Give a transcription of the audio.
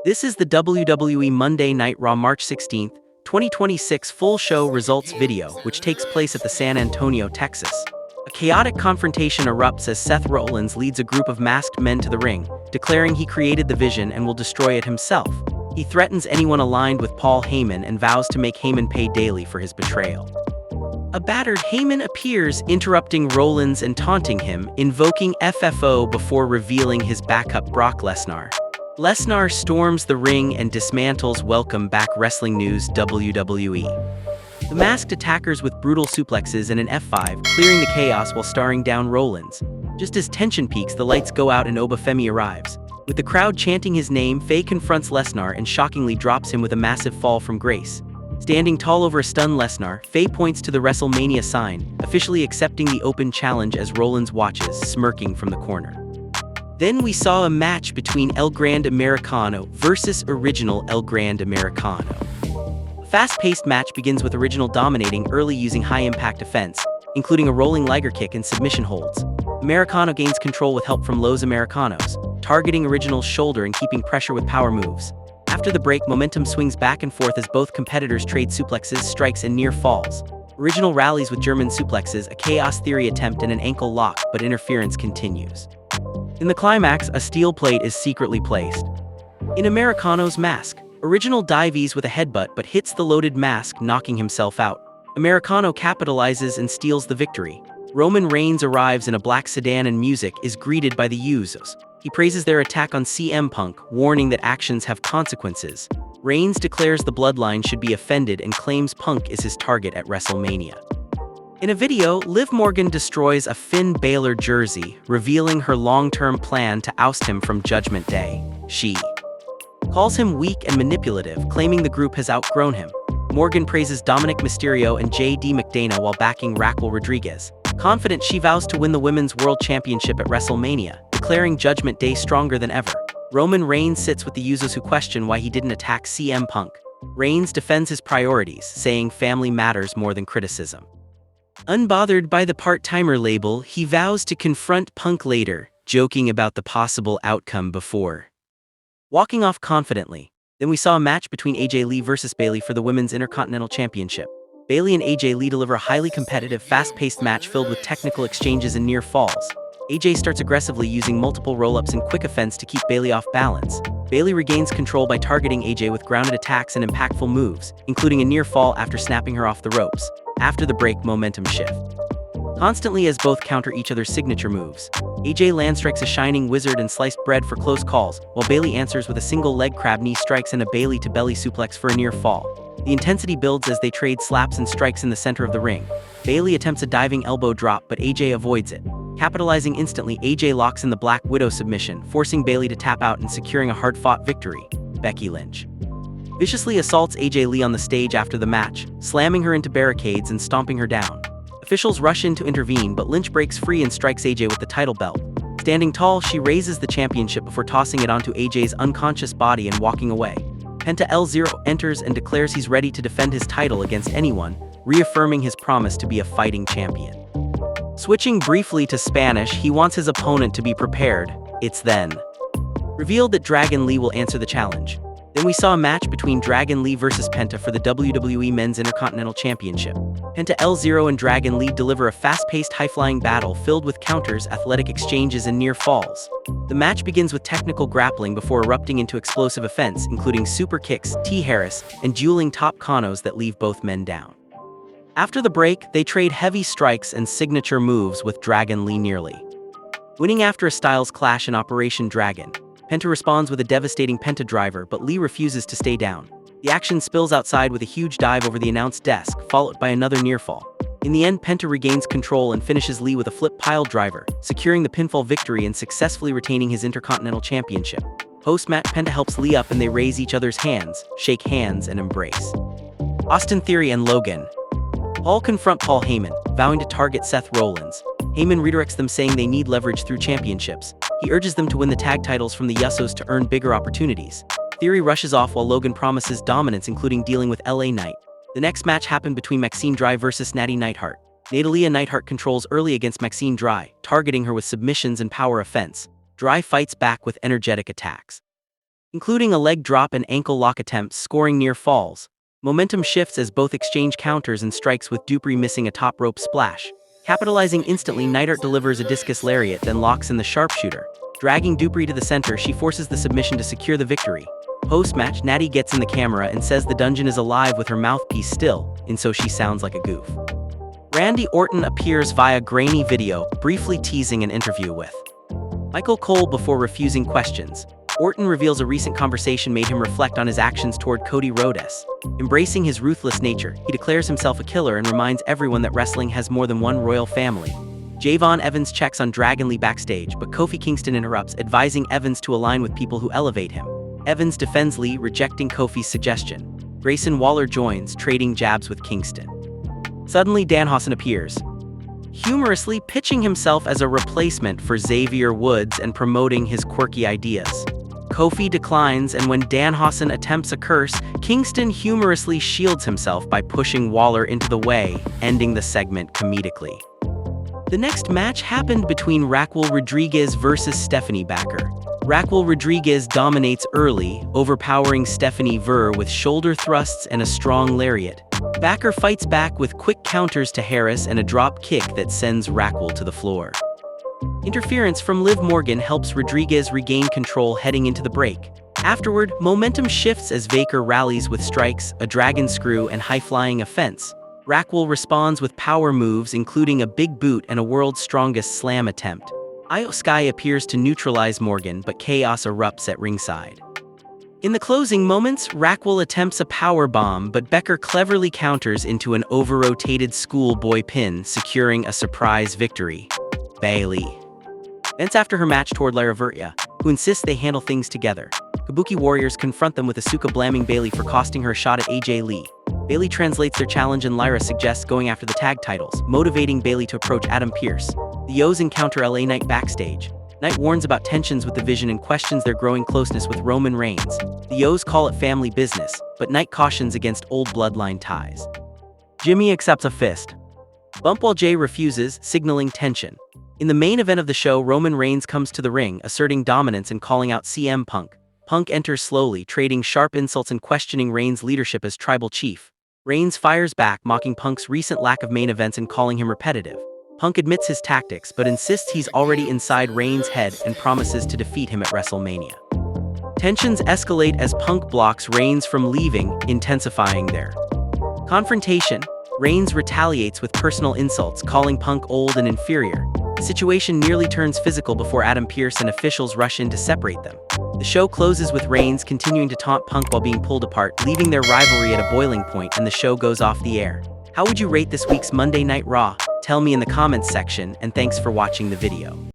This is the WWE Monday Night Raw March 16, 2026 full show results video, which takes place at the San Antonio, Texas. A chaotic confrontation erupts as Seth Rollins leads a group of masked men to the ring, declaring he created the Vision and will destroy it himself. He threatens anyone aligned with Paul Heyman and vows to make Heyman pay daily for his betrayal. A battered Heyman appears, interrupting Rollins and taunting him, invoking FFO before revealing his backup Brock Lesnar. Lesnar storms the ring and dismantles Welcome Back Wrestling News WWE. The masked attackers with brutal suplexes and an F5, clearing the chaos while staring down Rollins. Just as tension peaks, the lights go out and OBA FEMI arrives. With the crowd chanting his name, Faye confronts Lesnar and shockingly drops him with a massive fall from grace. Standing tall over a stunned Lesnar, Faye points to the WrestleMania sign, officially accepting the open challenge as Rollins watches, smirking from the corner. Then we saw a match between El Grande Americano versus Original El Grande Americano. A fast-paced match begins with Original dominating early using high-impact offense, including a rolling Liger kick and submission holds. Americano gains control with help from Los Americanos, targeting Original's shoulder and keeping pressure with power moves. After the break, momentum swings back and forth as both competitors trade suplexes, strikes, and near falls. Original rallies with German suplexes, a chaos theory attempt, and an ankle lock, but interference continues. In the climax, a steel plate is secretly placed in Americano's mask. Original dives with a headbutt but hits the loaded mask, knocking himself out. Americano capitalizes and steals the victory. Roman Reigns arrives in a black sedan and music is greeted by the Usos. He praises their attack on CM Punk, warning that actions have consequences. Reigns declares the bloodline should be offended and claims Punk is his target at WrestleMania. In a video, Liv Morgan destroys a Finn Balor jersey, revealing her long-term plan to oust him from Judgment Day. She calls him weak and manipulative, claiming the group has outgrown him. Morgan praises Dominic Mysterio and J.D. McDonough while backing Raquel Rodriguez. Confident, she vows to win the Women's World Championship at WrestleMania, declaring Judgment Day stronger than ever. Roman Reigns sits with the Usos who question why he didn't attack CM Punk. Reigns defends his priorities, saying family matters more than criticism. Unbothered by the part-timer label, he vows to confront Punk later, joking about the possible outcome before walking off confidently. Then we saw a match between AJ Lee versus Bayley for the Women's Intercontinental Championship. Bayley and AJ Lee deliver a highly competitive, fast-paced match filled with technical exchanges and near falls. AJ starts aggressively using multiple roll-ups and quick offense to keep Bayley off balance. Bayley regains control by targeting AJ with grounded attacks and impactful moves, including a near fall after snapping her off the ropes. After the break, momentum shift constantly as both counter each other's signature moves. AJ land strikes a shining wizard and sliced bread for close calls, while Bayley answers with a single leg crab knee strikes and a Bayley to belly suplex for a near fall. The intensity builds as they trade slaps and strikes in the center of the ring. Bayley attempts a diving elbow drop, but AJ avoids it. Capitalizing instantly, AJ locks in the Black Widow submission, forcing Bayley to tap out and securing a hard-fought victory. Becky Lynch viciously assaults AJ Lee on the stage after the match, slamming her into barricades and stomping her down. Officials rush in to intervene, but Lynch breaks free and strikes AJ with the title belt. Standing tall, she raises the championship before tossing it onto AJ's unconscious body and walking away. Penta L0 enters and declares he's ready to defend his title against anyone, reaffirming his promise to be a fighting champion. Switching briefly to Spanish, he wants his opponent to be prepared. It's then revealed that Dragon Lee will answer the challenge. Then we saw a match between Dragon Lee versus Penta for the WWE Men's Intercontinental Championship. Penta L0 and Dragon Lee deliver a fast-paced, high-flying battle filled with counters, athletic exchanges, and near falls. The match begins with technical grappling before erupting into explosive offense, including super kicks, T-Harris, and dueling top conos that leave both men down. After the break, they trade heavy strikes and signature moves with Dragon Lee nearly winning after a Styles Clash in Operation Dragon. Penta responds with a devastating Penta driver, but Lee refuses to stay down. The action spills outside with a huge dive over the announce desk, followed by another near fall. In the end, Penta regains control and finishes Lee with a flip pile driver, securing the pinfall victory and successfully retaining his Intercontinental Championship. Post-match, Penta helps Lee up and they raise each other's hands, shake hands, and embrace. Austin Theory and Logan Paul confront Paul Heyman, vowing to target Seth Rollins. Heyman redirects them, saying they need leverage through championships. He urges them to win the tag titles from the Usos to earn bigger opportunities. Theory rushes off while Logan promises dominance, including dealing with LA Knight. The next match happened between Maxine Dry versus Natty Neidhart. Natalya Neidhart controls early against Maxine Dry, targeting her with submissions and power offense. Dry fights back with energetic attacks. including a leg drop and ankle lock attempts scoring near falls. Momentum shifts as both exchange counters and strikes with Dupri missing a top rope splash. Capitalizing instantly, Neidhart delivers a discus lariat then locks in the sharpshooter. Dragging Dupri to the center, she forces the submission to secure the victory. Post-match, Natty gets in the camera and says the dungeon is alive with her mouthpiece still, and so she sounds like a goof. Randy Orton appears via grainy video, briefly teasing an interview with Michael Cole before refusing questions. Orton reveals a recent conversation made him reflect on his actions toward Cody Rhodes. Embracing his ruthless nature, he declares himself a killer and reminds everyone that wrestling has more than one royal family. Javon Evans checks on Dragon Lee backstage, but Kofi Kingston interrupts, advising Evans to align with people who elevate him. Evans defends Lee, rejecting Kofi's suggestion. Grayson Waller joins, trading jabs with Kingston. Suddenly, Danhausen appears, humorously pitching himself as a replacement for Xavier Woods and promoting his quirky ideas. Kofi declines, and when Danhausen attempts a curse, Kingston humorously shields himself by pushing Waller into the way, ending the segment comedically. The next match happened between Raquel Rodriguez versus Stephanie Baquer. Raquel Rodriguez dominates early, overpowering Stephanie Ver with shoulder thrusts and a strong lariat. Baquer fights back with quick counters to Harris and a drop kick that sends Raquel to the floor. Interference from Liv Morgan helps Rodriguez regain control heading into the break. Afterward, momentum shifts as Vaquer rallies with strikes, a dragon screw, and high-flying offense. Raquel responds with power moves including a big boot and a world's strongest slam attempt. Io Sky appears to neutralize Morgan, but chaos erupts at ringside. In the closing moments, Raquel attempts a power bomb, but Baquer cleverly counters into an over-rotated schoolboy pin, securing a surprise victory. Bayley vents after her match toward Lyra Virya, who insists they handle things together. Kabuki Warriors confront them with Asuka blaming Bayley for costing her a shot at AJ Lee. Bayley translates their challenge and Lyra suggests going after the tag titles, motivating Bayley to approach Adam Pearce. The Yos encounter LA Knight backstage. Knight warns about tensions with the Vision and questions their growing closeness with Roman Reigns. The Yos call it family business, but Knight cautions against old bloodline ties. Jimmy accepts a fist bump while Jay refuses, signaling tension. In the main event of the show, Roman Reigns comes to the ring, asserting dominance and calling out CM Punk. Punk enters slowly, trading sharp insults and questioning Reigns' leadership as tribal chief. Reigns fires back, mocking Punk's recent lack of main events and calling him repetitive. Punk admits his tactics, but insists he's already inside Reigns' head and promises to defeat him at WrestleMania. Tensions escalate as Punk blocks Reigns from leaving, intensifying their confrontation. Reigns retaliates with personal insults, calling Punk old and inferior. The situation nearly turns physical before Adam Pearce and officials rush in to separate them. The show closes with Reigns continuing to taunt Punk while being pulled apart, leaving their rivalry at a boiling point, and the show goes off the air. How would you rate this week's Monday Night Raw? Tell me in the comments section, and thanks for watching the video.